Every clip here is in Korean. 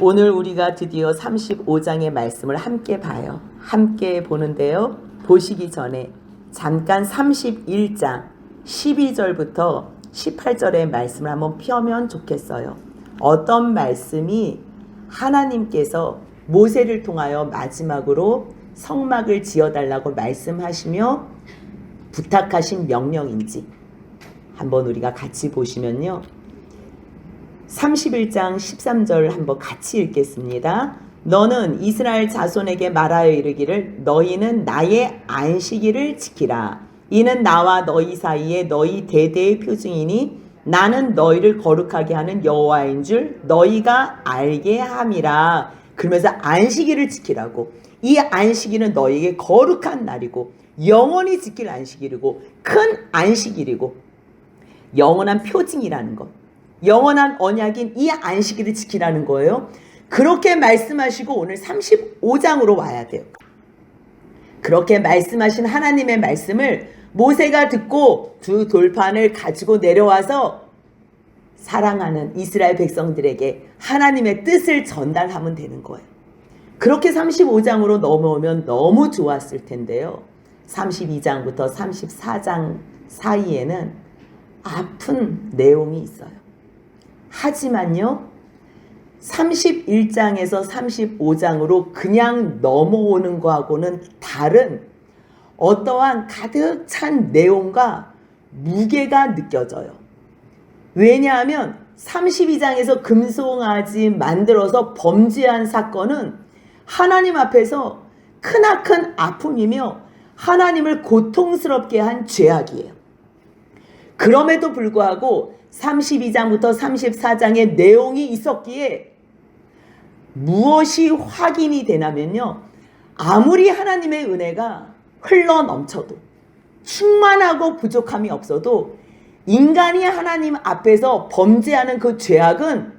오늘 우리가 드디어 35장의 말씀을 함께 봐요. 함께 보는데요. 보시기 전에 잠깐 31장 12절부터 18절의 말씀을 한번 펴면 좋겠어요. 어떤 말씀이 하나님께서 모세를 통하여 마지막으로 성막을 지어달라고 말씀하시며 부탁하신 명령인지 한번 우리가 같이 보시면요. 31장 13절 한번 같이 읽겠습니다. 너는 이스라엘 자손에게 말하여 이르기를 너희는 나의 안식일을 지키라. 이는 나와 너희 사이에 너희 대대의 표징이니 나는 너희를 거룩하게 하는 여호와인 줄 너희가 알게 함이라. 그러면서 안식일을 지키라고. 이 안식일은 너희에게 거룩한 날이고 영원히 지킬 안식일이고 큰 안식일이고 영원한 표징이라는 것. 영원한 언약인 이 안식일을 지키라는 거예요. 그렇게 말씀하시고 오늘 35장으로 와야 돼요. 그렇게 말씀하신 하나님의 말씀을 모세가 듣고 두 돌판을 가지고 내려와서 사랑하는 이스라엘 백성들에게 하나님의 뜻을 전달하면 되는 거예요. 그렇게 35장으로 넘어오면 너무 좋았을 텐데요. 32장부터 34장 사이에는 아픈 내용이 있어요. 하지만요, 31장에서 35장으로 그냥 넘어오는 거하고는 다른 어떠한 가득 찬 내용과 무게가 느껴져요. 왜냐하면 32장에서 금송아지 만들어서 범죄한 사건은 하나님 앞에서 크나큰 아픔이며 하나님을 고통스럽게 한 죄악이에요. 그럼에도 불구하고 32장부터 34장의 내용이 있었기에 무엇이 확인이 되냐면요. 아무리 하나님의 은혜가 흘러 넘쳐도 충만하고 부족함이 없어도 인간이 하나님 앞에서 범죄하는 그 죄악은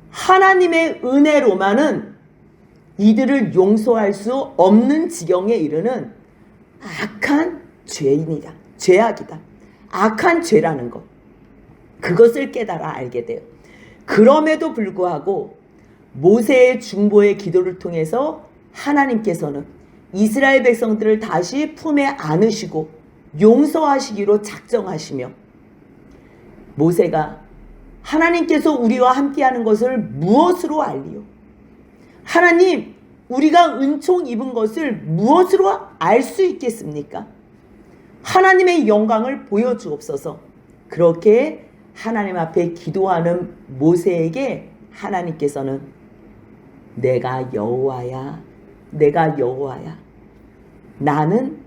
하나님의 은혜로만은 이들을 용서할 수 없는 지경에 이르는 악한 죄인이다. 죄악이다. 악한 죄라는 것. 그것을 깨달아 알게 돼요. 그럼에도 불구하고 모세의 중보의 기도를 통해서 하나님께서는 이스라엘 백성들을 다시 품에 안으시고 용서하시기로 작정하시며 모세가 하나님께서 우리와 함께하는 것을 무엇으로 알리요? 하나님, 우리가 은총 입은 것을 무엇으로 알 수 있겠습니까? 하나님의 영광을 보여주옵소서. 그렇게 하나님 앞에 기도하는 모세에게 하나님께서는 내가 여호와야, 내가 여호와야. 나는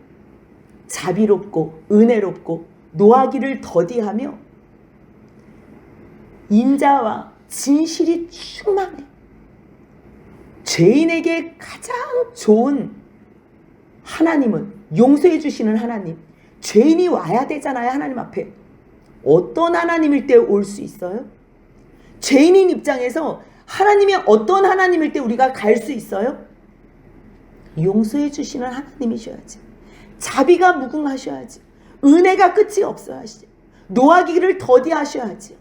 자비롭고 은혜롭고 노하기를 더디하며 인자와 진실이 충만해. 죄인에게 가장 좋은 하나님은 용서해 주시는 하나님. 죄인이 와야 되잖아요, 하나님 앞에. 어떤 하나님일 때 올 수 있어요? 죄인인 입장에서 하나님이 어떤 하나님일 때 우리가 갈 수 있어요? 용서해 주시는 하나님이셔야지. 자비가 무궁하셔야지. 은혜가 끝이 없어야지. 노하기를 더디하셔야지.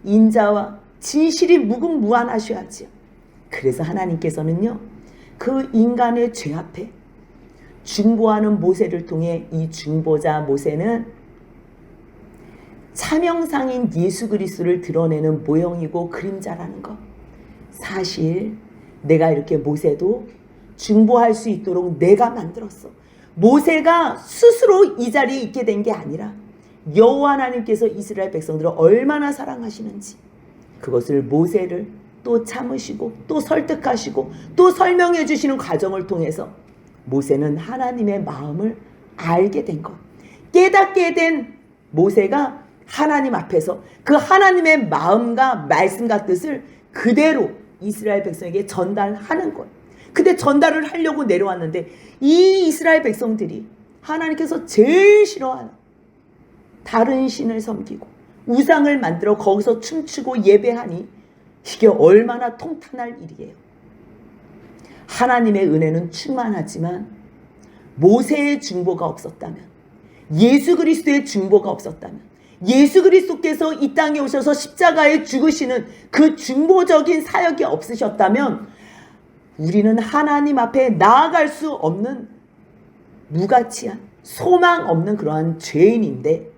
인자와 진실이 무궁무한하셔야지. 그래서 하나님께서는요, 그 인간의 죄 앞에 중보하는 모세를 통해 이 중보자 모세는 차명상인 예수 그리스도를 드러내는 모형이고 그림자라는 것. 사실 내가 이렇게 모세도 중보할 수 있도록 내가 만들었어. 모세가 스스로 이 자리에 있게 된 게 아니라 여호와 하나님께서 이스라엘 백성들을 얼마나 사랑하시는지 그것을 모세를 또 참으시고 또 설득하시고 또 설명해 주시는 과정을 통해서 모세는 하나님의 마음을 알게 된 것. 깨닫게 된 모세가 하나님 앞에서 그 하나님의 마음과 말씀과 뜻을 그대로 이스라엘 백성에게 전달하는 것. 근데 전달을 하려고 내려왔는데 이 이스라엘 백성들이 하나님께서 제일 싫어하는 다른 신을 섬기고 우상을 만들어 거기서 춤추고 예배하니 이게 얼마나 통탄할 일이에요. 하나님의 은혜는 충만하지만 모세의 중보가 없었다면, 예수 그리스도의 중보가 없었다면, 예수 그리스도께서 이 땅에 오셔서 십자가에 죽으시는 그 중보적인 사역이 없으셨다면 우리는 하나님 앞에 나아갈 수 없는 무가치한 소망 없는 그러한 죄인인데,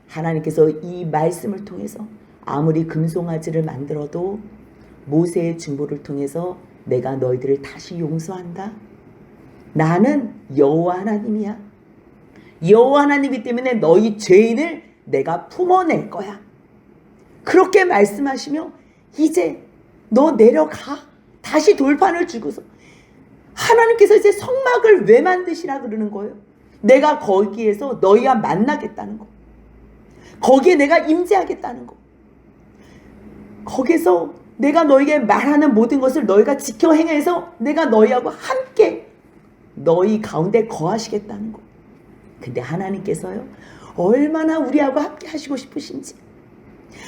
하나님께서 이 말씀을 통해서 아무리 금송아지를 만들어도 모세의 중보를 통해서 내가 너희들을 다시 용서한다. 나는 여호와 하나님이야. 여호와 하나님이기 때문에 너희 죄인을 내가 품어낼 거야. 그렇게 말씀하시며 이제 너 내려가. 다시 돌판을 주고서 하나님께서 이제 성막을 왜 만드시라 그러는 거예요? 내가 거기에서 너희와 만나겠다는 거. 거기에 내가 임재하겠다는 거. 거기서 내가 너희에게 말하는 모든 것을 너희가 지켜 행해서 내가 너희하고 함께 너희 가운데 거하시겠다는 거. 근데 하나님께서요, 얼마나 우리하고 함께 하시고 싶으신지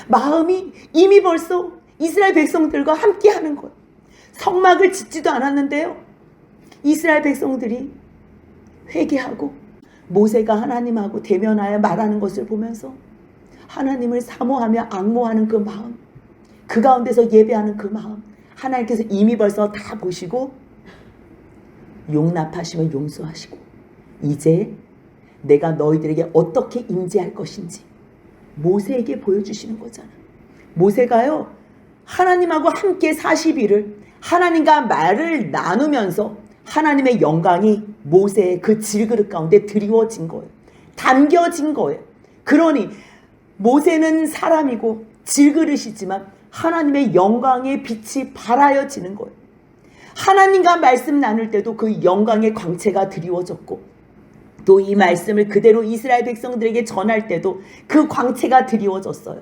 마음이 이미 벌써 이스라엘 백성들과 함께 하는 거예요. 성막을 짓지도 않았는데요, 이스라엘 백성들이 회개하고 모세가 하나님하고 대면하여 말하는 것을 보면서 하나님을 사모하며 앙모하는 그 마음, 그 가운데서 예배하는 그 마음, 하나님께서 이미 벌써 다 보시고 용납하시며 용서하시고 이제 내가 너희들에게 어떻게 임재할 것인지 모세에게 보여주시는 거잖아. 모세가요, 하나님하고 함께 40일을 하나님과 말을 나누면서 하나님의 영광이 모세의 그 질그릇 가운데 드리워진 거예요. 담겨진 거예요. 그러니 모세는 사람이고 질그릇이지만 하나님의 영광의 빛이 발하여지는 거예요. 하나님과 말씀 나눌 때도 그 영광의 광채가 드리워졌고, 또 이 말씀을 그대로 이스라엘 백성들에게 전할 때도 그 광채가 드리워졌어요.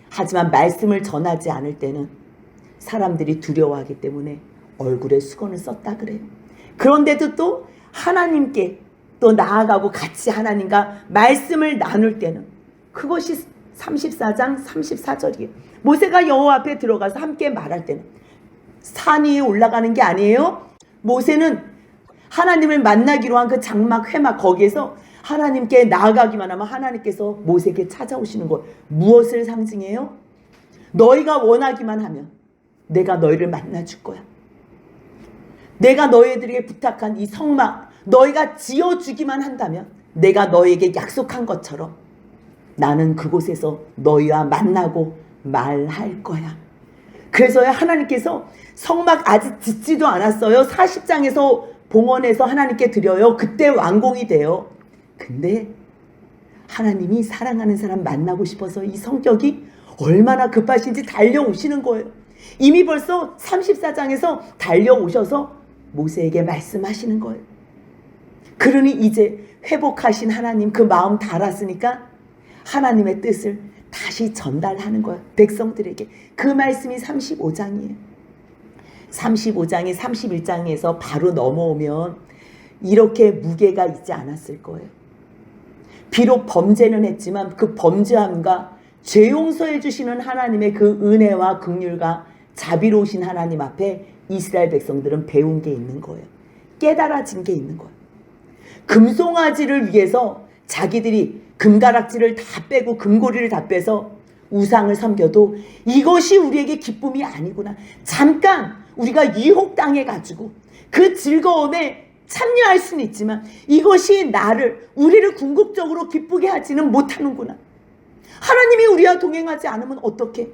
하지만 말씀을 전하지 않을 때는 사람들이 두려워하기 때문에 얼굴에 수건을 썼다 그래요. 그런데도 또 하나님께 또 나아가고 같이 하나님과 말씀을 나눌 때는 그것이 34장 34절이에요. 모세가 여호와 앞에 들어가서 함께 말할 때는 산 위에 올라가는 게 아니에요. 모세는 하나님을 만나기로 한 그 장막 회막 거기에서 하나님께 나아가기만 하면 하나님께서 모세에게 찾아오시는 것. 무엇을 상징해요? 너희가 원하기만 하면 내가 너희를 만나줄 거야. 내가 너희들에게 부탁한 이 성막 너희가 지어주기만 한다면 내가 너희에게 약속한 것처럼 나는 그곳에서 너희와 만나고 말할 거야. 그래서 하나님께서 성막 아직 짓지도 않았어요. 40장에서 봉헌해서 하나님께 드려요. 그때 완공이 돼요. 근데 하나님이 사랑하는 사람 만나고 싶어서 이 성격이 얼마나 급하신지 달려오시는 거예요. 이미 벌써 34장에서 달려오셔서 모세에게 말씀하시는 거예요. 그러니 이제 회복하신 하나님 그 마음 다 알았으니까 하나님의 뜻을 다시 전달하는 거예요. 백성들에게. 그 말씀이 35장이에요. 35장이 31장에서 바로 넘어오면 이렇게 무게가 있지 않았을 거예요. 비록 범죄는 했지만 그 범죄함과 죄 용서해 주시는 하나님의 그 은혜와 긍휼과 자비로우신 하나님 앞에 이스라엘 백성들은 배운 게 있는 거예요. 깨달아진 게 있는 거예요. 금송아지를 위해서 자기들이 금가락지를 다 빼고 금고리를 다 빼서 우상을 섬겨도 이것이 우리에게 기쁨이 아니구나. 잠깐 우리가 유혹당해가지고 그 즐거움에 참여할 수는 있지만 이것이 우리를 궁극적으로 기쁘게 하지는 못하는구나. 하나님이 우리와 동행하지 않으면 어떻게?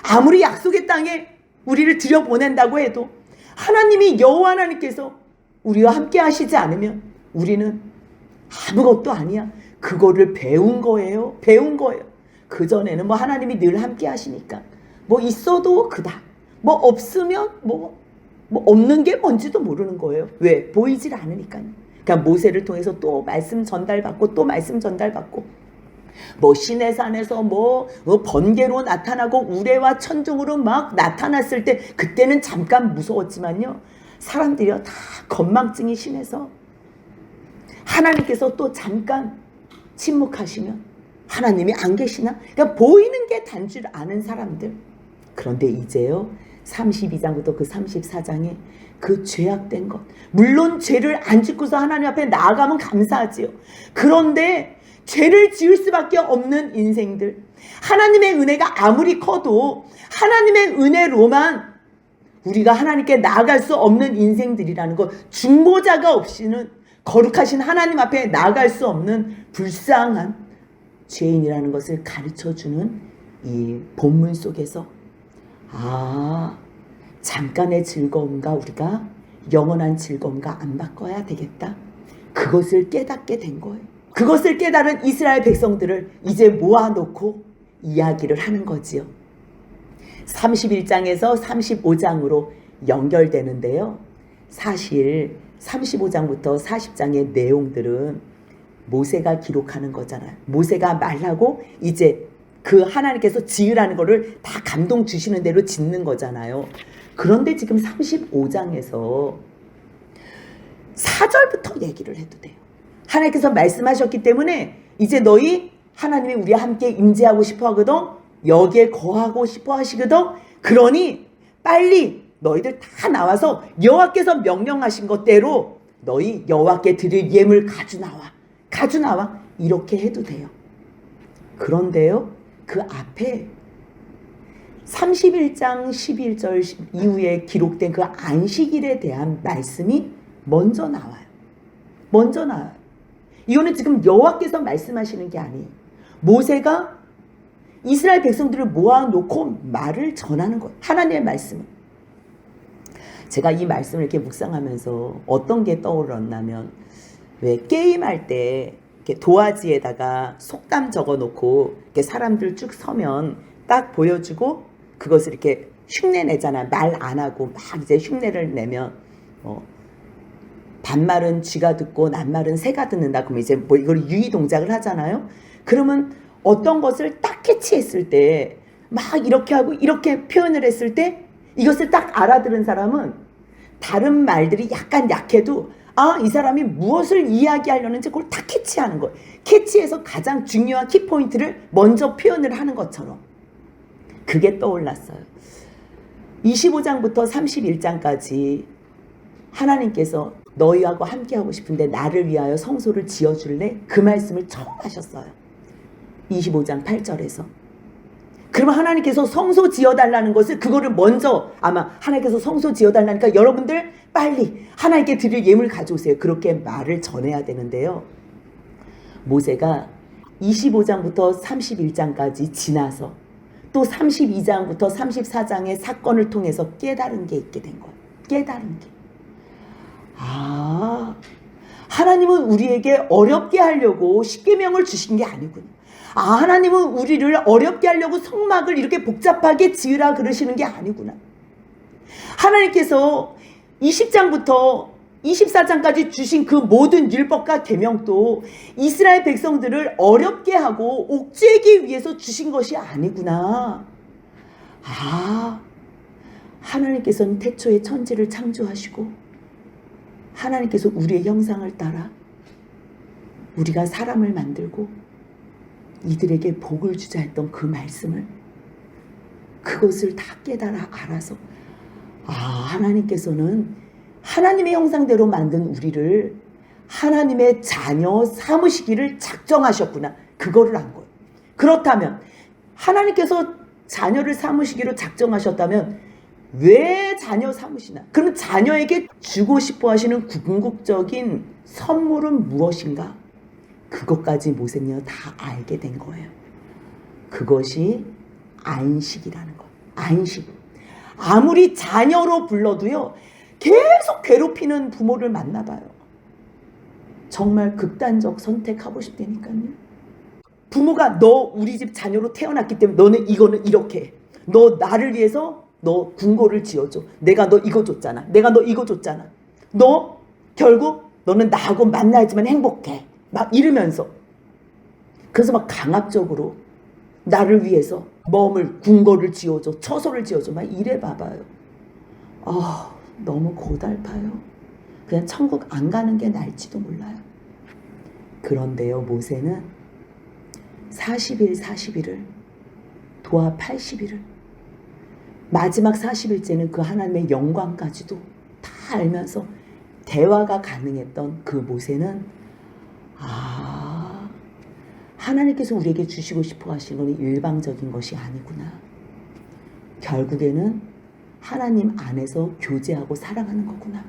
아무리 약속의 땅에 우리를 들여보낸다고 해도 하나님이 여호와 하나님께서 우리와 함께 하시지 않으면 우리는 아무것도 아니야. 그거를 배운 거예요. 배운 거예요. 그전에는 뭐 하나님이 늘 함께 하시니까 뭐 있어도 그다. 뭐 없으면 뭐 없는 게 뭔지도 모르는 거예요. 왜? 보이질 않으니까요. 그러니까 모세를 통해서 또 말씀 전달받고 또 말씀 전달받고 뭐 시내산에서 뭐 번개로 나타나고 우레와 천둥으로 막 나타났을 때 그때는 잠깐 무서웠지만요. 사람들이요 다 건망증이 심해서 하나님께서 또 잠깐 침묵하시면 하나님이 안 계시나? 그러니까 보이는 게 단 줄 아는 사람들. 그런데 이제요 32장부터 그 34장에 그 죄악된 것, 물론 죄를 안 짓고서 하나님 앞에 나아가면 감사하지요. 그런데 죄를 지을 수밖에 없는 인생들, 하나님의 은혜가 아무리 커도 하나님의 은혜로만 우리가 하나님께 나아갈 수 없는 인생들이라는 것, 중보자가 없이는 거룩하신 하나님 앞에 나아갈 수 없는 불쌍한 죄인이라는 것을 가르쳐주는 이 본문 속에서 잠깐의 즐거움과 우리가 영원한 즐거움과 안 바꿔야 되겠다. 그것을 깨닫게 된 거예요. 그것을 깨달은 이스라엘 백성들을 이제 모아놓고 이야기를 하는 거지요. 31장에서 35장으로 연결되는데요. 사실 35장부터 40장의 내용들은 모세가 기록하는 거잖아요. 모세가 말하고 이제 그 하나님께서 지으라는 거를 다 감동 주시는 대로 짓는 거잖아요. 그런데 지금 35장에서 4절부터 얘기를 해도 돼요. 하나님께서 말씀하셨기 때문에 이제 너희 하나님이 우리와 함께 임재하고 싶어 하거든, 여기에 거하고 싶어 하시거든, 그러니 빨리 너희들 다 나와서 여호와께서 명령하신 것대로 너희 여호와께 드릴 예물 가져나와 이렇게 해도 돼요. 그런데요, 그 앞에 31장 11절 이후에 기록된 그 안식일에 대한 말씀이 먼저 나와요. 이거는 지금 여호와께서 말씀하시는 게 아니에요. 모세가 이스라엘 백성들을 모아놓고 말을 전하는 거예요. 하나님의 말씀을. 제가 이 말씀을 이렇게 묵상하면서 어떤 게 떠올랐냐면, 왜 게임할 때 이렇게 도화지에다가 속담 적어놓고 이렇게 사람들 쭉 서면 딱 보여주고 그것을 이렇게 흉내 내잖아. 말 안 하고 막 이제 흉내를 내면 반말은 쥐가 듣고 낱말은 새가 듣는다. 그러면 이제 뭐 이걸 유의 동작을 하잖아요. 그러면 어떤 것을 딱 캐치했을 때 막 이렇게 하고 이렇게 표현을 했을 때 이것을 딱 알아들은 사람은 다른 말들이 약간 약해도 이 사람이 무엇을 이야기하려는지 그걸 딱 캐치하는 거예요. 캐치해서 가장 중요한 키포인트를 먼저 표현을 하는 것처럼. 그게 떠올랐어요. 25장부터 31장까지 하나님께서 너희하고 함께하고 싶은데 나를 위하여 성소를 지어줄래? 그 말씀을 처음 하셨어요. 25장 8절에서. 그러면 하나님께서 성소 지어달라는 것을, 그거를 먼저 아마 하나님께서 성소 지어달라니까 여러분들 빨리 하나님께 드릴 예물 가져오세요. 그렇게 말을 전해야 되는데요. 모세가 25장부터 31장까지 지나서 또 32장부터 34장의 사건을 통해서 깨달은 게 있게 된 거예요. 깨달은 게. 하나님은 우리에게 어렵게 하려고 십계명을 주신 게 아니군요. 하나님은 우리를 어렵게 하려고 성막을 이렇게 복잡하게 지으라 그러시는 게 아니구나. 하나님께서 20장부터 24장까지 주신 그 모든 율법과 계명도 이스라엘 백성들을 어렵게 하고 옥죄기 위해서 주신 것이 아니구나. 하나님께서는 태초에 천지를 창조하시고 하나님께서 우리의 형상을 따라 우리가 사람을 만들고 이들에게 복을 주자 했던 그 말씀을, 그것을 다 깨달아 알아서 하나님께서는 하나님의 형상대로 만든 우리를 하나님의 자녀 삼으시기를 작정하셨구나. 그거를 안 거예요. 그렇다면 하나님께서 자녀를 삼으시기로 작정하셨다면 왜 자녀 삼으시나? 그럼 자녀에게 주고 싶어 하시는 궁극적인 선물은 무엇인가? 그것까지 모세는 다 알게 된 거예요. 그것이 안식이라는 거예요. 안식. 아무리 자녀로 불러도요, 계속 괴롭히는 부모를 만나봐요. 정말 극단적 선택하고 싶다니까요. 부모가 너 우리 집 자녀로 태어났기 때문에 너는 이거는 이렇게 해. 너 나를 위해서 너 궁궐을 지어줘. 내가 너 이거 줬잖아. 내가 너 이거 줬잖아. 너 결국 너는 나하고 만나야지만 행복해. 막 이러면서. 그래서 막 강압적으로 나를 위해서 머물 궁궐을 지어줘. 처소를 지어줘. 막 이래 봐봐요. 너무 고달파요. 그냥 천국 안 가는 게 나을지도 몰라요. 그런데요, 모세는 40일 40일을 도하 80일을 마지막 40일째는 그 하나님의 영광까지도 다 알면서 대화가 가능했던 그 모세는 하나님께서 우리에게 주시고 싶어 하시는 건 일방적인 것이 아니구나. 결국에는 하나님 안에서 교제하고 사랑하는 거구나.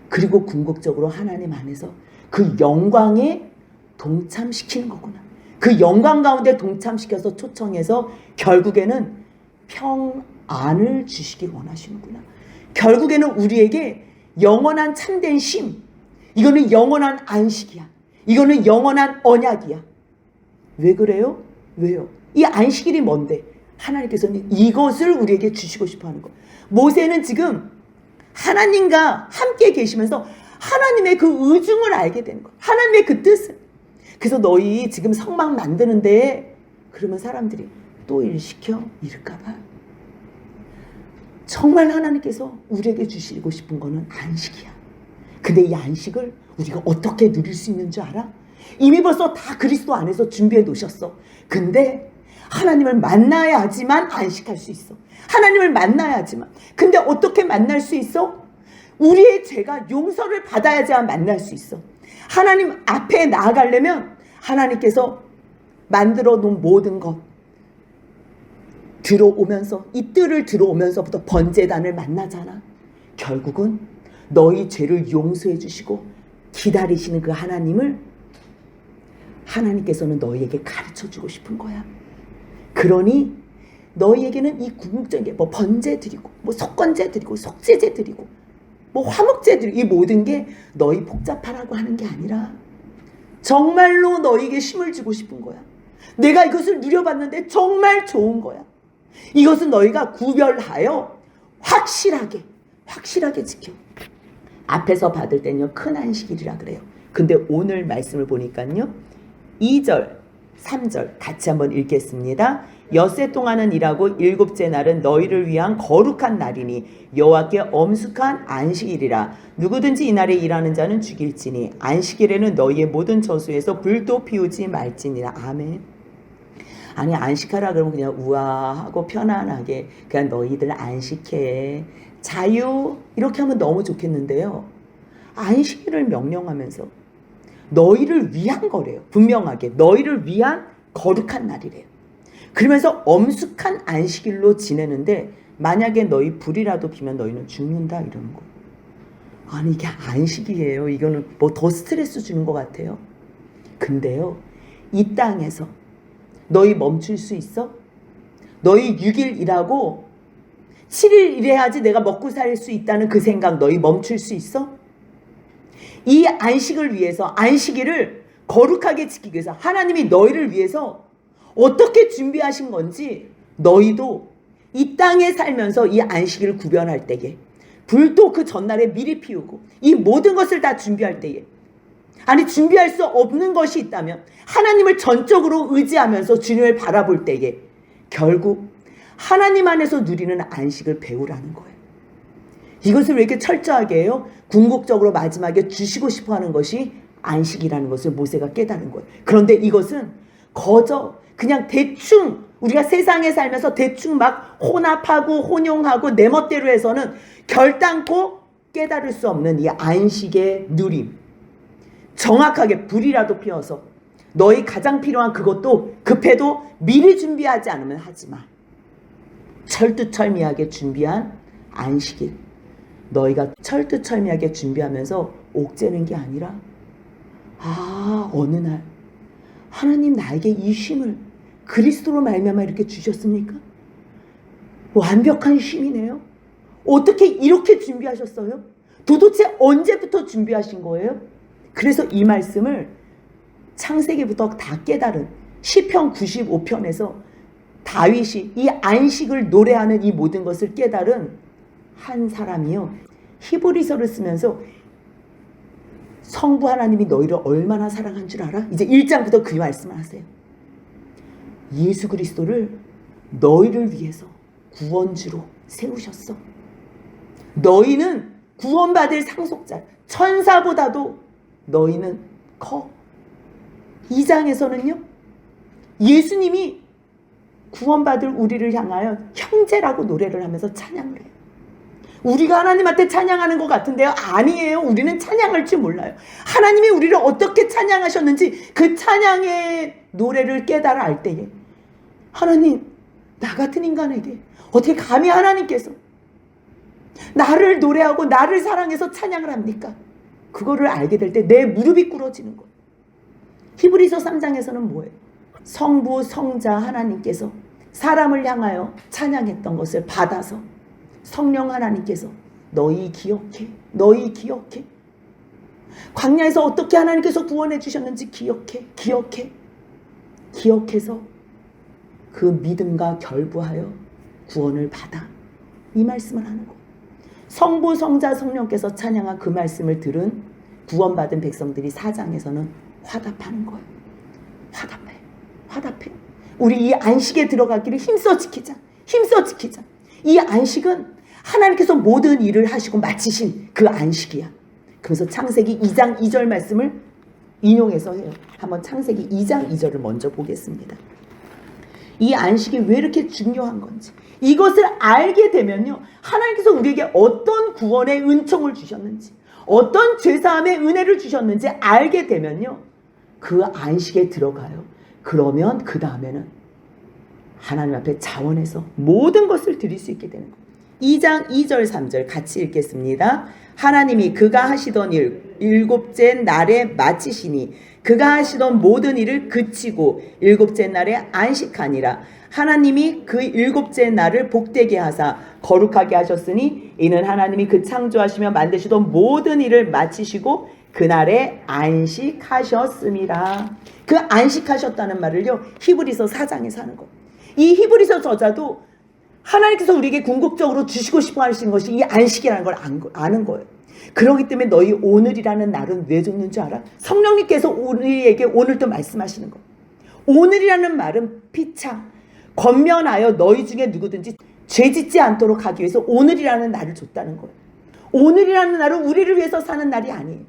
그리고 궁극적으로 하나님 안에서 그 영광에 동참시키는 거구나. 그 영광 가운데 동참시켜서 초청해서 결국에는 평안을 주시길 원하시는구나. 결국에는 우리에게 영원한 참된 쉼, 이거는 영원한 안식이야. 이거는 영원한 언약이야. 왜 그래요? 왜요? 이 안식일이 뭔데? 하나님께서는 이것을 우리에게 주시고 싶어 하는 거. 모세는 지금 하나님과 함께 계시면서 하나님의 그 의중을 알게 되는 거야. 하나님의 그 뜻을. 그래서 너희 지금 성막 만드는데 그러면 사람들이 또 일 시켜? 이럴까 봐. 정말 하나님께서 우리에게 주시고 싶은 거는 안식이야. 근데 이 안식을 우리가 어떻게 누릴 수 있는 줄 알아? 이미 벌써 다 그리스도 안에서 준비해 놓으셨어. 근데 하나님을 만나야지만 안식할 수 있어. 하나님을 만나야지만. 근데 어떻게 만날 수 있어? 우리의 죄가 용서를 받아야지만 만날 수 있어. 하나님 앞에 나아가려면 하나님께서 만들어 놓은 모든 것 들어오면서, 이 뜰을 들어오면서부터 번제단을 만나잖아. 결국은 너희 죄를 용서해 주시고 기다리시는 그 하나님을 하나님께서는 너희에게 가르쳐 주고 싶은 거야. 그러니 너희에게는 이 궁극적인 게 뭐 번제 드리고 뭐 속건제 드리고 속죄제 드리고 뭐 화목제 드리고 이 모든 게 너희 복잡하라고 하는 게 아니라 정말로 너희에게 힘을 주고 싶은 거야. 내가 이것을 누려봤는데 정말 좋은 거야. 이것은 너희가 구별하여 확실하게 지켜. 앞에서 받을 때는요 큰 안식일이라 그래요. 근데 오늘 말씀을 보니까요 2절 3절 같이 한번 읽겠습니다. 엿새 동안은 일하고 일곱째 날은 너희를 위한 거룩한 날이니 여호와께 엄숙한 안식일이라. 누구든지 이날에 일하는 자는 죽일지니 안식일에는 너희의 모든 저수에서 불도 피우지 말지니라. 아멘. 아니 안식하라 그러면 그냥 우아하고 편안하게 그냥 너희들 안식해 자유 이렇게 하면 너무 좋겠는데요. 안식일을 명령하면서 너희를 위한 거래요. 분명하게 너희를 위한 거룩한 날이래요. 그러면서 엄숙한 안식일로 지내는데 만약에 너희 불이라도 피면 너희는 죽는다 이러는 거예요. 아니 이게 안식이에요. 이거는 뭐 더 스트레스 주는 것 같아요. 근데요 이 땅에서 너희 멈출 수 있어? 너희 6일 일하고 7일 일해야지 내가 먹고 살 수 있다는 그 생각 너희 멈출 수 있어? 이 안식을 위해서 안식일을 거룩하게 지키기 위해서 하나님이 너희를 위해서 어떻게 준비하신 건지 너희도 이 땅에 살면서 이 안식일을 구별할 때에 불도 그 전날에 미리 피우고 이 모든 것을 다 준비할 때에 아니 준비할 수 없는 것이 있다면 하나님을 전적으로 의지하면서 주님을 바라볼 때에 결국 하나님 안에서 누리는 안식을 배우라는 거예요. 이것을 왜 이렇게 철저하게 해요? 궁극적으로 마지막에 주시고 싶어하는 것이 안식이라는 것을 모세가 깨달은 거예요. 그런데 이것은 거저 그냥 대충 우리가 세상에 살면서 대충 막 혼합하고 혼용하고 내 멋대로 해서는 결단코 깨달을 수 없는 이 안식의 누림. 정확하게 불이라도 피워서 너희 가장 필요한 그것도 급해도 미리 준비하지 않으면 하지마. 철두철미하게 준비한 안식일. 너희가 철두철미하게 준비하면서 옥죄는 게 아니라 어느 날 하나님 나에게 이 쉼을 그리스도로 말미암아 이렇게 주셨습니까? 완벽한 쉼이네요. 어떻게 이렇게 준비하셨어요? 도대체 언제부터 준비하신 거예요? 그래서 이 말씀을 창세기부터 다 깨달은 시편 95편에서 다윗이 이 안식을 노래하는 이 모든 것을 깨달은 한 사람이요. 히브리서를 쓰면서 성부 하나님이 너희를 얼마나 사랑한 줄 알아? 이제 1장부터 그 말씀을 하세요. 예수 그리스도를 너희를 위해서 구원주로 세우셨어. 너희는 구원받을 상속자, 천사보다도 너희는 커. 2장에서는요. 예수님이 구원받을 우리를 향하여 형제라고 노래를 하면서 찬양을 해요. 우리가 하나님한테 찬양하는 것 같은데요. 아니에요. 우리는 찬양할 줄 몰라요. 하나님이 우리를 어떻게 찬양하셨는지 그 찬양의 노래를 깨달아 알 때에 하나님, 나 같은 인간에게 어떻게 감히 하나님께서 나를 노래하고 나를 사랑해서 찬양을 합니까? 그거를 알게 될 때 내 무릎이 꿇어지는 거예요. 히브리서 3장에서는 뭐예요? 성부 성자 하나님께서 사람을 향하여 찬양했던 것을 받아서 성령 하나님께서 너희 기억해, 너희 기억해. 광야에서 어떻게 하나님께서 구원해 주셨는지 기억해, 기억해. 기억해서 그 믿음과 결부하여 구원을 받아. 이 말씀을 하는 거예요. 성부 성자 성령께서 찬양한 그 말씀을 들은 구원받은 백성들이 4장에서는 화답하는 거예요. 화답해, 화답해. 우리 이 안식에 들어가기를 힘써 지키자, 힘써 지키자. 이 안식은 하나님께서 모든 일을 하시고 마치신 그 안식이야. 그래서 창세기 2장 2절 말씀을 인용해서 해요. 한번 창세기 2장 2절을 먼저 보겠습니다. 이 안식이 왜 이렇게 중요한 건지, 이것을 알게 되면요, 하나님께서 우리에게 어떤 구원의 은총을 주셨는지, 어떤 죄사함의 은혜를 주셨는지 알게 되면요, 그 안식에 들어가요. 그러면 그 다음에는 하나님 앞에 자원해서 모든 것을 드릴 수 있게 되는 거예요. 2장 2절 3절 같이 읽겠습니다. 하나님이 그가 하시던 일 일곱째 날에 마치시니 그가 하시던 모든 일을 그치고 일곱째 날에 안식하니라. 하나님이 그 일곱째 날을 복되게 하사 거룩하게 하셨으니 이는 하나님이 그 창조하시며 만드시던 모든 일을 마치시고 그날에 안식하셨음이라. 그 안식하셨다는 말을요, 히브리서 4장에서 하는 거예요. 이 히브리서 저자도 하나님께서 우리에게 궁극적으로 주시고 싶어 하시는 것이 이 안식이라는 걸 아는 거예요. 그렇기 때문에 너희 오늘이라는 날은 왜 줬는 줄 알아? 성령님께서 우리에게 오늘도 말씀하시는 거예요. 오늘이라는 말은 피차, 권면하여 너희 중에 누구든지 죄 짓지 않도록 하기 위해서 오늘이라는 날을 줬다는 거예요. 오늘이라는 날은 우리를 위해서 사는 날이 아니에요.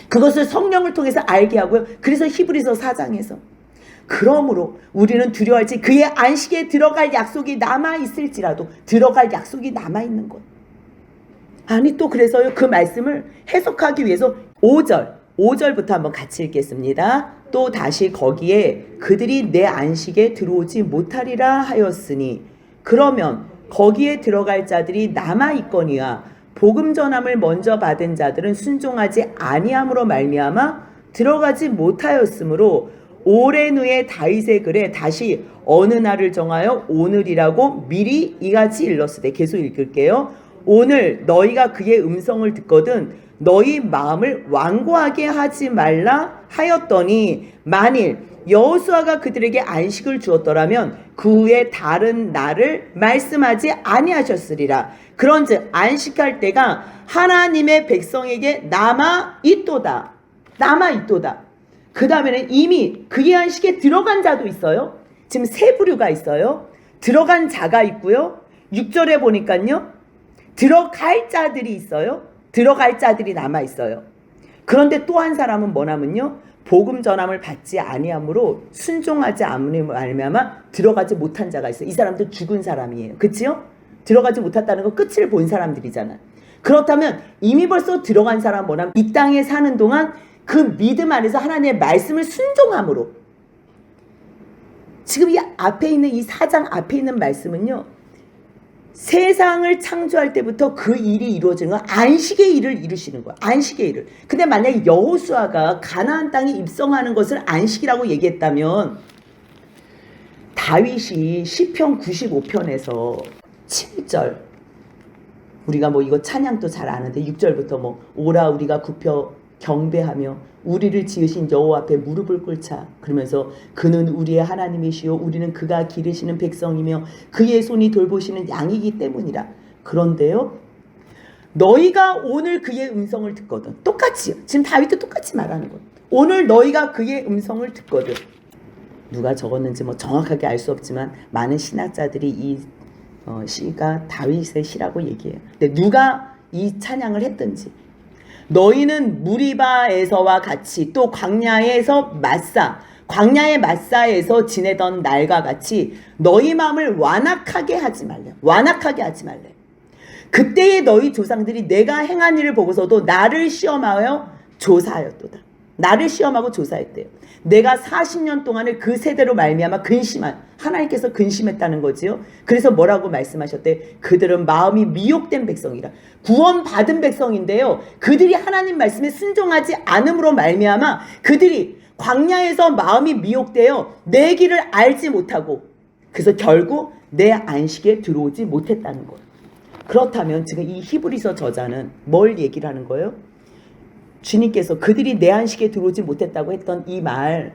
그것을 성령을 통해서 알게 하고요. 그래서 히브리서 4장에서 그러므로 우리는 두려워할지 그의 안식에 들어갈 약속이 남아있을지라도 들어갈 약속이 남아있는 거예요. 아니 또 그래서요, 그 말씀을 해석하기 위해서 5절부터 한번 같이 읽겠습니다. 또 다시 거기에 그들이 내 안식에 들어오지 못하리라 하였으니 그러면 거기에 들어갈 자들이 남아있거니와 복음 전함을 먼저 받은 자들은 순종하지 아니함으로 말미암아 들어가지 못하였으므로 오랜 후에 다윗의 글에 다시 어느 날을 정하여 오늘이라고 미리 이같이 일렀으되, 계속 읽을게요. 오늘 너희가 그의 음성을 듣거든 너희 마음을 완고하게 하지 말라 하였더니 만일 여호수아가 그들에게 안식을 주었더라면 그 후에 다른 날을 말씀하지 아니하셨으리라. 그런즉 안식할 때가 하나님의 백성에게 남아있도다. 남아있도다. 그 다음에는 이미 그의 안식에 들어간 자도 있어요. 지금 세 부류가 있어요. 들어간 자가 있고요. 6절에 보니까요, 들어갈 자들이 있어요. 들어갈 자들이 남아있어요. 그런데 또 한 사람은 뭐냐면요, 복음 전함을 받지 아니함으로 순종하지 않음으로 말미암아 들어가지 못한 자가 있어요. 이 사람도 죽은 사람이에요. 그치요? 들어가지 못했다는 거 끝을 본 사람들이잖아요. 그렇다면 이미 벌써 들어간 사람은 뭐냐면 이 땅에 사는 동안 그 믿음 안에서 하나님의 말씀을 순종함으로, 지금 이 앞에 있는 이 4장 앞에 있는 말씀은요, 세상을 창조할 때부터 그 일이 이루어지는 건 안식의 일을 이루시는 거야. 안식의 일을. 근데 만약에 여호수아가 가나안 땅에 입성하는 것을 안식이라고 얘기했다면 다윗이 시편 95편에서 7절, 우리가 뭐 이거 찬양도 잘 아는데 6절부터 뭐 오라 우리가 굽혀 경배하며 우리를 지으신 여호와 앞에 무릎을 꿇자, 그러면서 그는 우리의 하나님이시요 우리는 그가 기르시는 백성이며 그의 손이 돌보시는 양이기 때문이라. 그런데요, 너희가 오늘 그의 음성을 듣거든. 똑같이 지금 다윗도 똑같이 말하는 거예요. 오늘 너희가 그의 음성을 듣거든. 누가 적었는지 뭐 정확하게 알 수 없지만 많은 신학자들이 이 시가 다윗의 시라고 얘기해요. 근데 누가 이 찬양을 했든지, 너희는 무리바에서와 같이 또 광야에서 광야의 마사에서 지내던 날과 같이 너희 마음을 완악하게 하지 말래. 완악하게 하지 말래. 그때의 너희 조상들이 내가 행한 일을 보고서도 나를 시험하여 조사하였도다. 나를 시험하고 조사했대요. 내가 40년 동안을 그 세대로 말미암아 하나님께서 근심했다는 거지요. 그래서 뭐라고 말씀하셨대? 그들은 마음이 미혹된 백성이라. 구원받은 백성인데요. 그들이 하나님 말씀에 순종하지 않음으로 말미암아 그들이 광야에서 마음이 미혹되어 내 길을 알지 못하고 그래서 결국 내 안식에 들어오지 못했다는 거예요. 그렇다면 지금 이 히브리서 저자는 뭘 얘기를 하는 거예요? 주님께서 그들이 내 안식에 들어오지 못했다고 했던 이 말,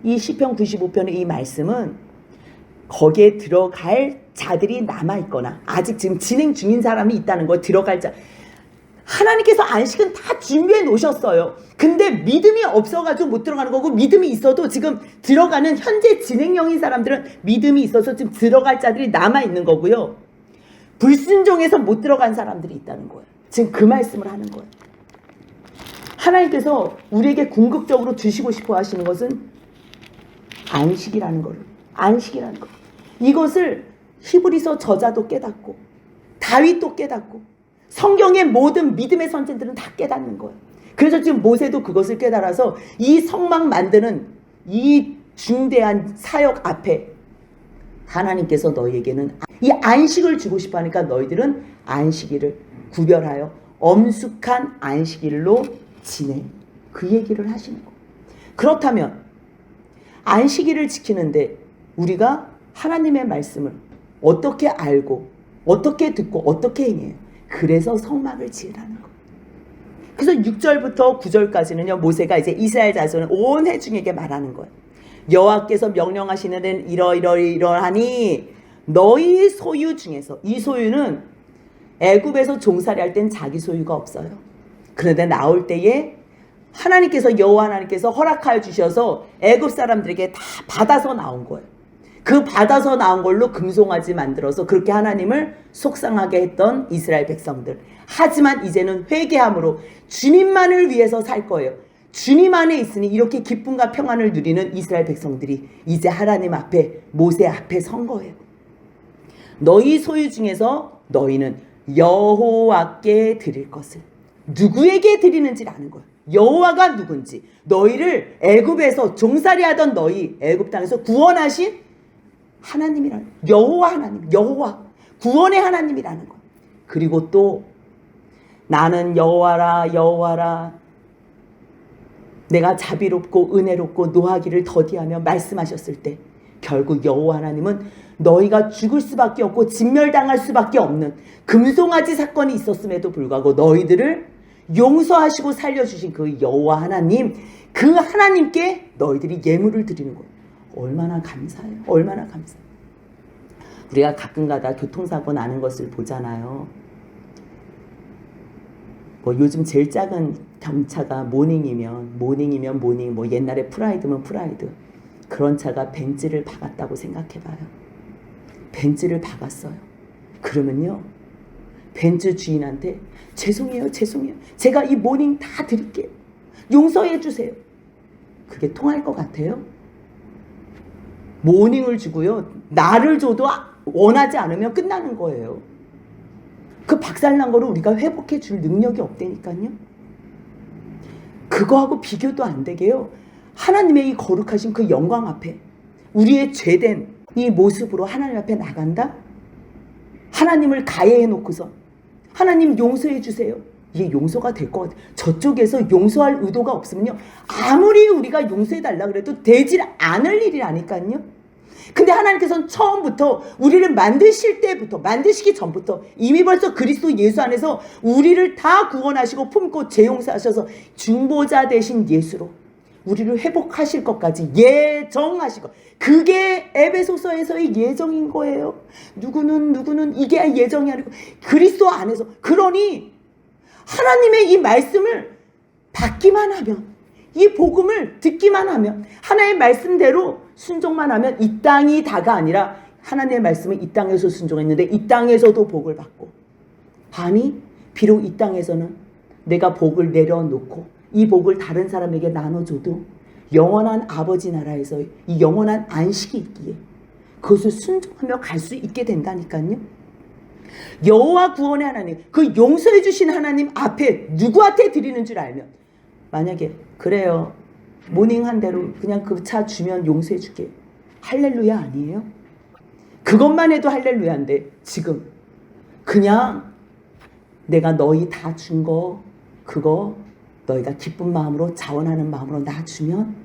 이 시편 95편의 이 말씀은 거기에 들어갈 자들이 남아있거나 아직 지금 진행 중인 사람이 있다는 거, 들어갈 자. 하나님께서 안식은 다 준비해 놓으셨어요. 근데 믿음이 없어가지고 못 들어가는 거고, 믿음이 있어도 지금 들어가는 현재 진행형인 사람들은 믿음이 있어서 지금 들어갈 자들이 남아있는 거고요. 불순종해서 못 들어간 사람들이 있다는 거예요. 지금 그 말씀을 하는 거예요. 하나님께서 우리에게 궁극적으로 주시고 싶어 하시는 것은 안식이라는 거예요. 안식이라는 거. 이것을 히브리서 저자도 깨닫고 다윗도 깨닫고 성경의 모든 믿음의 선생들은 다 깨닫는 거예요. 그래서 지금 모세도 그것을 깨달아서 이 성막 만드는 이 중대한 사역 앞에 하나님께서 너희에게는 이 안식을 주고 싶어 하니까 너희들은 안식일을 구별하여 엄숙한 안식일로 지내. 그 얘기를 하시는 거예요. 그렇다면 안식일을 지키는데 우리가 하나님의 말씀을 어떻게 알고 어떻게 듣고 어떻게 행해요? 그래서 성막을 지으라는 거예요. 그래서 6절부터 9절까지는요, 모세가 이제 이스라엘 자손을 온 회중에게 말하는 거예요. 여호와께서 명령하시는 데는 이러하니 너희 소유 중에서, 이 소유는 애굽에서 종살이 할 땐 자기 소유가 없어요. 그런데 나올 때에 하나님께서, 여호와 하나님께서 허락하여 주셔서 애굽 사람들에게 다 받아서 나온 거예요. 그 받아서 나온 걸로 금송아지 만들어서 그렇게 하나님을 속상하게 했던 이스라엘 백성들. 하지만 이제는 회개함으로 주님만을 위해서 살 거예요. 주님 안에 있으니 이렇게 기쁨과 평안을 누리는 이스라엘 백성들이 이제 하나님 앞에, 모세 앞에 선 거예요. 너희 소유 중에서 너희는 여호와께 드릴 것을, 누구에게 드리는지를 아는 거예요. 여호와가 누군지, 너희를 애굽에서 종살이 하던 너희 애굽 땅에서 구원하신 하나님이라는, 여호와 하나님, 여호와 구원의 하나님이라는 거예요. 그리고 또 나는 여호와라, 여호와라, 내가 자비롭고 은혜롭고 노하기를 더디하며 말씀하셨을 때 결국 여호와 하나님은 너희가 죽을 수밖에 없고 진멸당할 수밖에 없는 금송아지 사건이 있었음에도 불구하고 너희들을 용서하시고 살려주신 그 여호와 하나님, 그 하나님께 너희들이 예물을 드리는 거예요. 얼마나 감사해요. 얼마나 감사해요. 우리가 가끔가다 교통사고 나는 것을 보잖아요. 뭐 요즘 제일 작은 경차가 모닝이면 모닝, 뭐 옛날에 프라이드면 프라이드, 그런 차가 벤츠를 박았다고 생각해봐요. 벤츠를 박았어요. 그러면요, 벤츠 주인한테 죄송해요, 제가 이 모닝 다 드릴게요, 용서해 주세요. 그게 통할 것 같아요? 모닝을 주고요, 나를 줘도 원하지 않으면 끝나는 거예요. 그 박살난 거를 우리가 회복해 줄 능력이 없다니까요. 그거하고 비교도 안 되게요, 하나님의 이 거룩하신 그 영광 앞에 우리의 죄된 이 모습으로 하나님 앞에 나간다? 하나님을 가해해 놓고서 하나님 용서해 주세요. 이게 용서가 될 것 같아요. 저쪽에서 용서할 의도가 없으면요, 아무리 우리가 용서해 달라 그래도 되질 않을 일이라니까요. 근데 하나님께서는 처음부터 우리를 만드시기 전부터 이미 벌써 그리스도 예수 안에서 우리를 다 구원하시고 품고 재용서하셔서 중보자 되신 예수로 우리를 회복하실 것까지 예정하시고, 그게 에베소서에서의 예정인 거예요. 누구는 이게 예정이 아니고 그리스도 안에서. 그러니 하나님의 이 말씀을 받기만 하면, 이 복음을 듣기만 하면, 하나님의 말씀대로 순종만 하면 이 땅이 다가 아니라 하나님의 말씀은 이 땅에서 순종했는데 이 땅에서도 복을 받고, 아니 비록 이 땅에서는 내가 복을 내려놓고 이 복을 다른 사람에게 나눠줘도 영원한 아버지 나라에서 이 영원한 안식이 있기에 그것을 순종하며 갈 수 있게 된다니까요. 여호와 구원의 하나님, 그 용서해 주신 하나님 앞에 누구한테 드리는 줄 알면 만약에 그래요. 모닝한 대로 그냥 그 차 주면 용서해 줄게. 할렐루야 아니에요? 그것만 해도 할렐루야인데 지금 그냥 내가 너희 다 준 거 그거 너희가 기쁜 마음으로 자원하는 마음으로 나 주면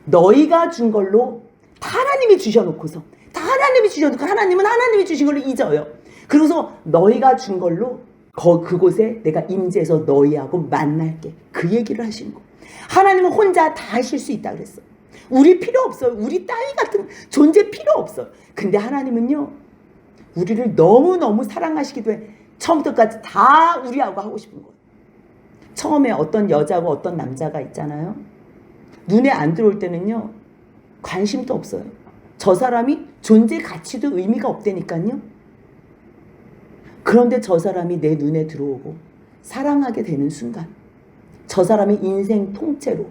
너희가 준 걸로 다 하나님이 주셔놓고서 다 하나님이 주셔놓고 하나님은 하나님이 주신 걸로 잊어요. 그래서 너희가 준 걸로 그곳에 내가 임재해서 너희하고 만날게. 그 얘기를 하시는 거. 하나님은 혼자 다 하실 수 있다 그랬어. 우리 필요 없어요. 우리 따위 같은 존재 필요 없어요. 근데 하나님은요 우리를 너무너무 사랑하시기도 해. 처음부터까지 다 우리하고 하고 싶은 거예요. 처음에 어떤 여자고 어떤 남자가 있잖아요. 눈에 안 들어올 때는요 관심도 없어요. 저 사람이 존재 가치도 의미가 없다니까요. 그런데 저 사람이 내 눈에 들어오고 사랑하게 되는 순간 저 사람의 인생 통째로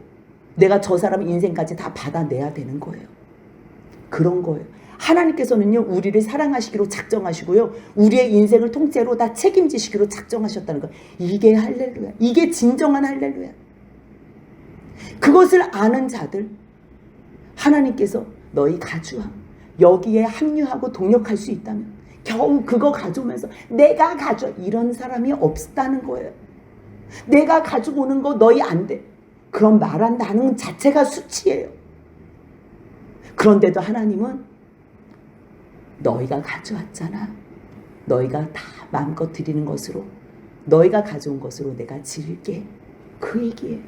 내가 저 사람의 인생까지 다 받아내야 되는 거예요. 그런 거예요. 하나님께서는요 우리를 사랑하시기로 작정하시고요 우리의 인생을 통째로 다 책임지시기로 작정하셨다는 거예요. 이게 할렐루야. 이게 진정한 할렐루야. 그것을 아는 자들 하나님께서 너희 가주함 여기에 합류하고 동력할 수 있다면 겨우 그거 가져오면서 내가 가져 이런 사람이 없다는 거예요. 내가 가지고 오는 거 너희 안 돼. 그런 말한다는 자체가 수치예요. 그런데도 하나님은 너희가 가져왔잖아. 너희가 다 마음껏 드리는 것으로 너희가 가져온 것으로 내가 지를게. 그 얘기예요.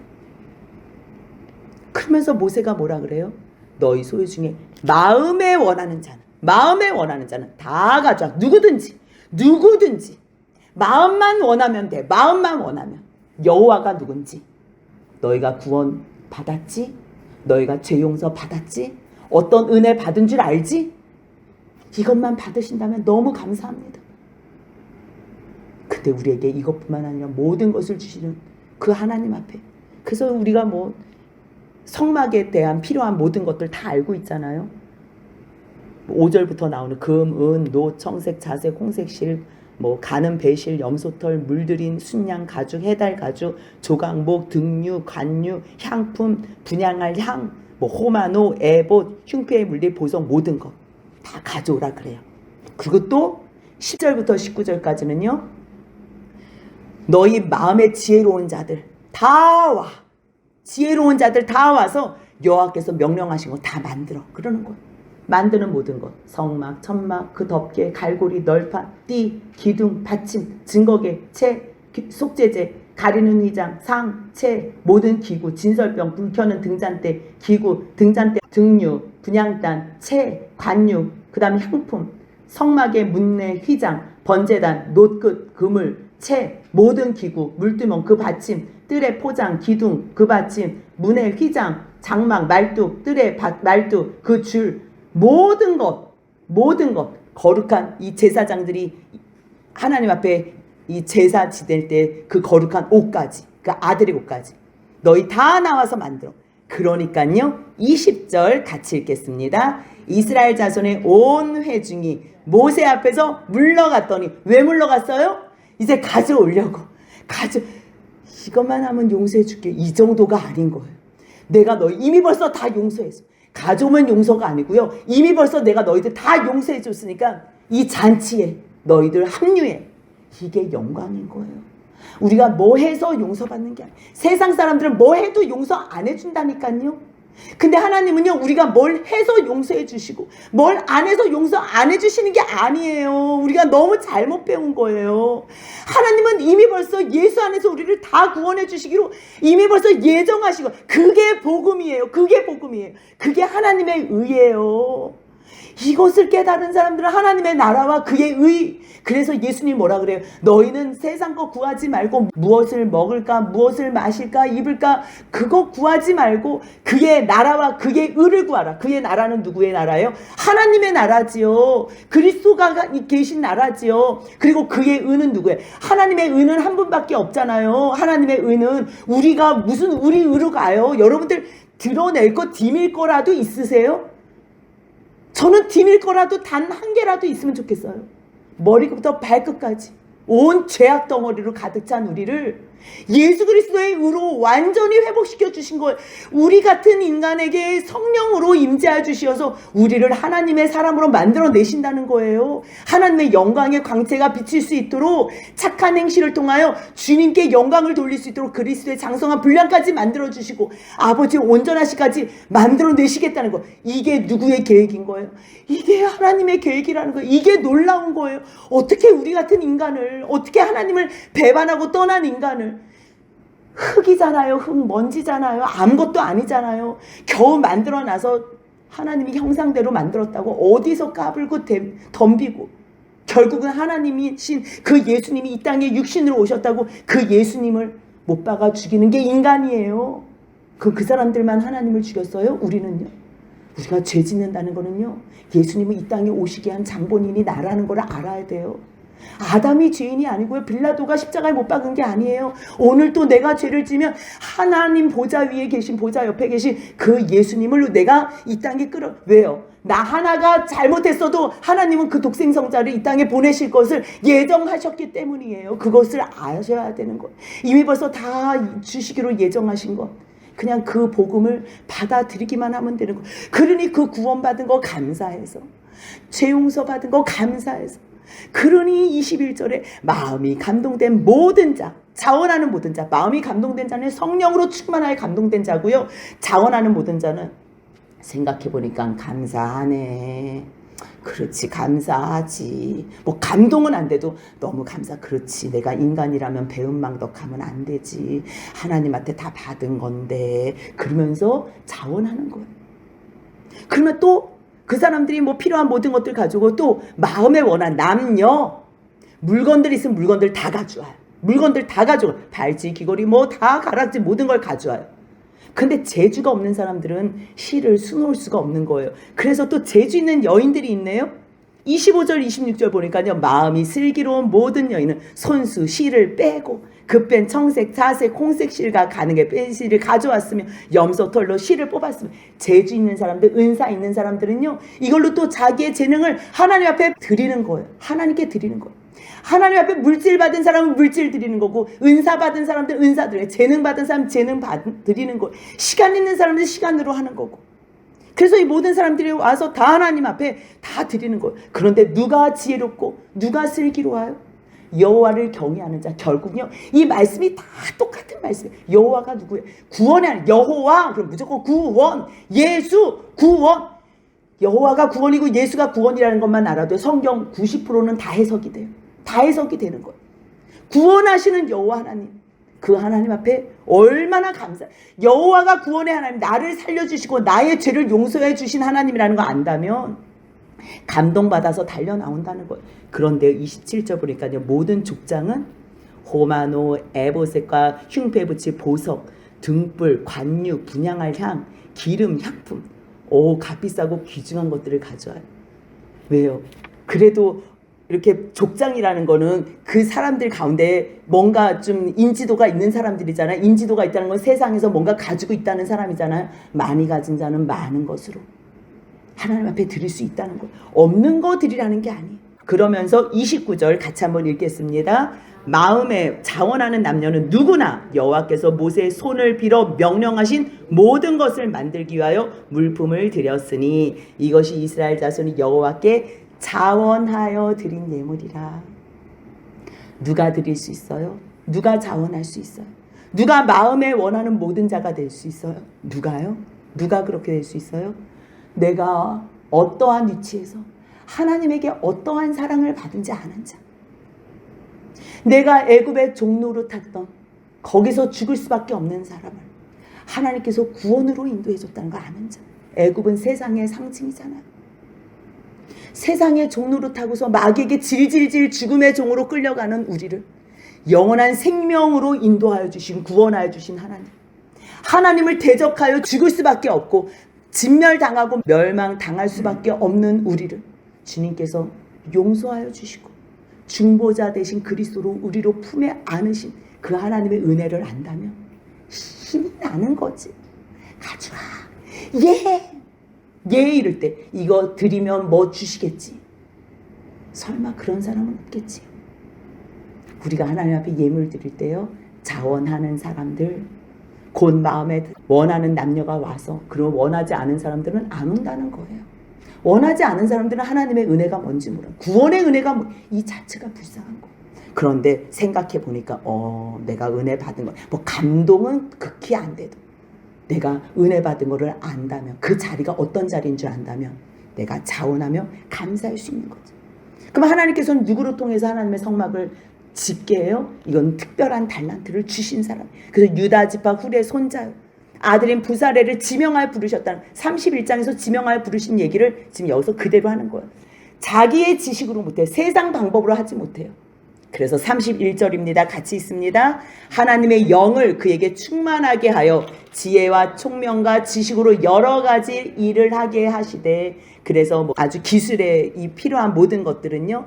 그러면서 모세가 뭐라 그래요? 너희 소유 중에 마음에 원하는 자는 다 가져와. 누구든지 마음만 원하면 돼. 마음만 원하면. 여호와가 누군지 너희가 구원 받았지? 너희가 죄 용서 받았지? 어떤 은혜 받은 줄 알지? 이것만 받으신다면 너무 감사합니다. 근데 우리에게 이것뿐만 아니라 모든 것을 주시는 그 하나님 앞에 그래서 우리가 뭐 성막에 대한 필요한 모든 것들 다 알고 있잖아요. 5절부터 나오는 금, 은, 노, 청색, 자색, 홍색 실, 뭐 가는 배실, 염소털, 물들인 순양 가죽, 해달 가죽, 조각목, 등류, 관류, 향품, 분향할 향, 뭐 호마노, 에봇, 흉패에 물릴 보석 모든 것 다 가져오라 그래요. 그리고 또 10절부터 19절까지는요. 너희 마음에 지혜로운 자들 다 와. 지혜로운 자들 다 와서 여호와께서 명령하신 거 다 만들어. 그러는 거예요. 만드는 모든 것, 성막, 천막, 그 덮개, 갈고리, 널판, 띠, 기둥, 받침, 증거계, 채, 속죄제, 가리는 휘장, 상, 채, 모든 기구, 진설병, 불 켜는 등잔대, 기구, 등잔대, 등류, 분향단, 채, 관유, 그 다음에 향품, 성막의 문내 휘장, 번제단, 놋끝, 그물, 채, 모든 기구, 물두멍, 그 받침, 뜰의 포장, 기둥, 그 받침, 문의 휘장, 장막, 말뚝, 뜰의 말뚝, 그 줄, 모든 것 거룩한 이 제사장들이 하나님 앞에 이 제사 지낼 때 그 거룩한 옷까지 그 아들의 옷까지 너희 다 나와서 만들어. 그러니까요 20절 같이 읽겠습니다. 이스라엘 자손의 온 회중이 모세 앞에서 물러갔더니 왜 물러갔어요? 이제 가져오려고. 이것만 하면 용서해 줄게. 이 정도가 아닌 거예요. 내가 너희 이미 벌써 다 용서했어. 가져오면 용서가 아니고요. 이미 벌써 내가 너희들 다 용서해 줬으니까 이 잔치에 너희들 합류해. 이게 영광인 거예요. 우리가 뭐 해서 용서받는 게 아니에요. 세상 사람들은 뭐 해도 용서 안 해준다니까요. 근데 하나님은요 우리가 뭘 해서 용서해 주시고 뭘 안 해서 용서 안 해주시는 게 아니에요. 우리가 너무 잘못 배운 거예요. 하나님은 이미 벌써 예수 안에서 우리를 다 구원해 주시기로 이미 벌써 예정하시고 그게 복음이에요. 그게 하나님의 의예요. 이것을 깨달은 사람들은 하나님의 나라와 그의 의. 그래서 예수님 뭐라 그래요? 너희는 세상 거 구하지 말고 무엇을 먹을까 무엇을 마실까 입을까 그거 구하지 말고 그의 나라와 그의 의를 구하라. 그의 나라는 누구의 나라예요? 하나님의 나라지요. 그리스도가 계신 나라지요. 그리고 그의 의는 누구예요? 하나님의 의는 한 분밖에 없잖아요. 하나님의 의는 우리가 무슨 우리 의로 가요? 여러분들 드러낼 거 디밀 거라도 있으세요? 저는 디밀 거라도 단 한 개라도 있으면 좋겠어요. 머리부터 발끝까지 온 죄악 덩어리로 가득 찬 우리를 예수 그리스도의 의로 완전히 회복시켜 주신 거예요. 우리 같은 인간에게 성령으로 임재해 주시어서 우리를 하나님의 사람으로 만들어 내신다는 거예요. 하나님의 영광의 광채가 비칠 수 있도록 착한 행실을 통하여 주님께 영광을 돌릴 수 있도록 그리스도의 장성한 분량까지 만들어 주시고 아버지의 온전하시까지 만들어 내시겠다는 거. 이게 누구의 계획인 거예요? 이게 하나님의 계획이라는 거예요. 이게 놀라운 거예요. 어떻게 우리 같은 인간을, 어떻게 하나님을 배반하고 떠난 인간을, 흙이잖아요. 흙 먼지잖아요. 아무것도 아니잖아요. 겨우 만들어놔서 하나님이 형상대로 만들었다고 어디서 까불고 덤비고, 결국은 하나님이신 그 예수님이 이 땅에 육신으로 오셨다고 그 예수님을 못 박아 죽이는 게 인간이에요. 그 사람들만 하나님을 죽였어요? 우리는요? 우리가 죄 짓는다는 거는요, 예수님은 이 땅에 오시게 한 장본인이 나라는 걸 알아야 돼요. 아담이 죄인이 아니고요, 빌라도가 십자가에 못 박은 게 아니에요. 오늘 또 내가 죄를 지면 하나님 보좌 위에 계신, 보좌 옆에 계신 그 예수님을 내가 이 땅에 왜요? 나 하나가 잘못했어도 하나님은 그 독생성자를 이 땅에 보내실 것을 예정하셨기 때문이에요. 그것을 아셔야 되는 거예요. 이미 벌써 다 주시기로 예정하신 것, 그냥 그 복음을 받아들이기만 하면 되는 거예요. 그러니 그 구원받은 거 감사해서, 죄 용서 받은 거 감사해서, 그러니 21절에 마음이 감동된 모든 자, 자원하는 모든 자, 마음이 감동된 자는 성령으로 충만하여 감동된 자고요, 자원하는 모든 자는 생각해보니까 감사하네, 그렇지, 감사하지, 뭐 감동은 안 돼도 너무 그렇지, 내가 인간이라면 배은망덕하면 안 되지, 하나님한테 다 받은 건데, 그러면서 자원하는 거예요. 그러면 또 그 사람들이 뭐 필요한 모든 것들 가지고 또 마음에 원한 남녀, 물건들 있으면 물건들 다 가져와요. 물건들 다 가져와요. 발찌, 귀걸이, 뭐 다 가락지, 모든 걸 가져와요. 근데 재주가 없는 사람들은 실을 수놓을 수가 없는 거예요. 그래서 또 재주 있는 여인들이 있네요. 25절 26절 보니까요, 마음이 슬기로운 모든 여인은 손수 실을 빼고 그 뺀 청색, 자색, 홍색 실과 가능에 뺀 실을 가져왔으며 염소 털로 실을 뽑았으며, 재주 있는 사람들, 은사 있는 사람들은요, 이걸로 또 자기의 재능을 하나님 앞에 드리는 거예요. 하나님께 드리는 거예요. 하나님 앞에 물질 받은 사람은 물질 드리는 거고, 은사 받은 사람들 은사 드려요. 재능 받은 사람 재능 드리는 거예요. 시간 있는 사람들 시간으로 하는 거고. 그래서 이 모든 사람들이 와서 다 하나님 앞에 다 드리는 거예요. 그런데 누가 지혜롭고 누가 슬기로워요? 여호와를 경외하는 자. 결국요, 이 말씀이 다 똑같은 말씀이에요. 여호와가 누구예요? 구원의 여호와, 그럼 무조건 구원, 예수, 구원. 여호와가 구원이고 예수가 구원이라는 것만 알아도 성경 90%는 다 해석이 돼요. 다 해석이 되는 거예요. 구원하시는 여호와 하나님, 그 하나님 앞에 얼마나 감사해요. 여호와가 구원의 하나님, 나를 살려주시고 나의 죄를 용서해 주신 하나님이라는 거 안다면 감동받아서 달려 나온다는 거예요. 그런데 27절 보니까요, 모든 족장은 호마노, 에보셋과 흉패 붙일 보석, 등불, 관유, 분향할 향, 기름, 향품, 값비싸고 귀중한 것들을 가져와요. 왜요? 그래도 이렇게 족장이라는 거는 그 사람들 가운데 뭔가 좀 인지도가 있는 사람들이잖아요. 인지도가 있다는 건 세상에서 뭔가 가지고 있다는 사람이잖아요. 많이 가진 자는 많은 것으로 하나님 앞에 드릴 수 있다는 거예요. 없는 거 드리라는 게 아니에요. 그러면서 29절 같이 한번 읽겠습니다. 마음에 자원하는 남녀는 누구나 여호와께서 모세의 손을 빌어 명령하신 모든 것을 만들기 위하여 물품을 드렸으니 이것이 이스라엘 자손이 여호와께 자원하여 드린 예물이라. 누가 드릴 수 있어요? 누가 자원할 수 있어요? 누가 마음에 원하는 모든 자가 될 수 있어요? 누가요? 누가 그렇게 될 수 있어요? 내가 어떠한 위치에서 하나님에게 어떠한 사랑을 받은지 아는 자. 내가 애굽의 종로로 탔던 거기서 죽을 수밖에 없는 사람을 하나님께서 구원으로 인도해 줬다는 거 아는 자. 애굽은 세상의 상징이잖아요. 세상의 종로로 타고서 마귀에게 질질질 죽음의 종으로 끌려가는 우리를 영원한 생명으로 인도하여 주신, 구원하여 주신 하나님. 하나님을 대적하여 죽을 수밖에 없고 진멸당하고 멸망당할 수밖에 없는 우리를 주님께서 용서하여 주시고 중보자 되신 그리스도로 우리로 품에 안으신 그 하나님의 은혜를 안다면 힘이 나는 거지. 가져와. 예 이럴 때 이거 드리면 뭐 주시겠지. 설마 그런 사람은 없겠지. 우리가 하나님 앞에 예물 드릴 때요, 자원하는 사람들, 곧 마음에 원하는 남녀가 와서, 그리고 원하지 않은 사람들은 안 온다는 거예요. 원하지 않은 사람들은 하나님의 은혜가 뭔지 몰라. 구원의 은혜가 이 자체가 불쌍한 거. 그런데 생각해 보니까 내가 은혜 받은 거, 뭐 감동은 극히 안 돼도 내가 은혜 받은 거를 안다면, 그 자리가 어떤 자리인 줄 안다면 내가 자원하며 감사할 수 있는 거죠. 그럼 하나님께서는 누구를 통해서 하나님의 성막을 짓게 해요? 이건 특별한 달란트를 주신 사람. 그래서 유다 지파 훌의 손자요, 아들인 부사레를 지명하여 부르셨다는, 31장에서 지명하여 부르신 얘기를 지금 여기서 그대로 하는 거예요. 자기의 지식으로 못해요. 세상 방법으로 하지 못해요. 그래서 31절입니다. 같이 있습니다. 하나님의 영을 그에게 충만하게 하여 지혜와 총명과 지식으로 여러 가지 일을 하게 하시되, 그래서 아주 기술에 필요한 모든 것들은요,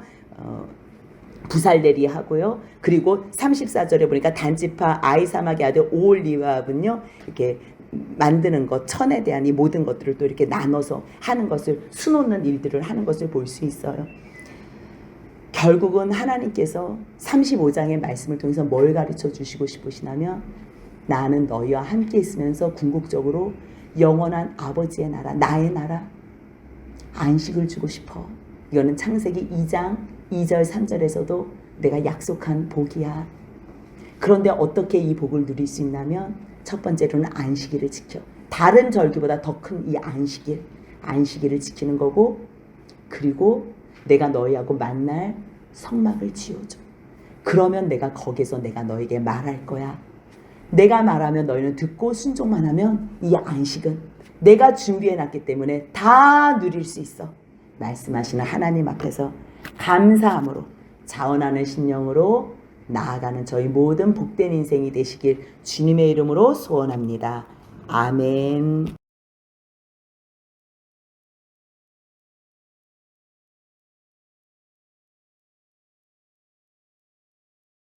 부살레리 하고요. 그리고 34절에 보니까 단지파 아이사막의 아들 오홀리압은요, 이렇게 만드는 것, 천에 대한 이 모든 것들을 또 이렇게 나눠서 하는 것을, 수놓는 일들을 하는 것을 볼 수 있어요. 결국은 하나님께서 35장의 말씀을 통해서 뭘 가르쳐 주시고 싶으시냐면, 나는 너희와 함께 있으면서 궁극적으로 영원한 아버지의 나라, 나의 나라, 안식을 주고 싶어. 이거는 창세기 2장 2절 3절에서도 내가 약속한 복이야. 그런데 어떻게 이 복을 누릴 수 있냐면, 첫 번째로는 안식일을 지켜. 다른 절기보다 더 큰 이 안식일을 지키는 거고, 그리고 내가 너희하고 만날 성막을 지어줘. 그러면 내가 거기서 내가 너에게 말할 거야. 내가 말하면 너희는 듣고 순종만 하면 이 안식은 내가 준비해놨기 때문에 다 누릴 수 있어. 말씀하시는 하나님 앞에서 감사함으로, 자원하는 심령으로 나아가는 저희 모든 복된 인생이 되시길 주님의 이름으로 소원합니다. 아멘.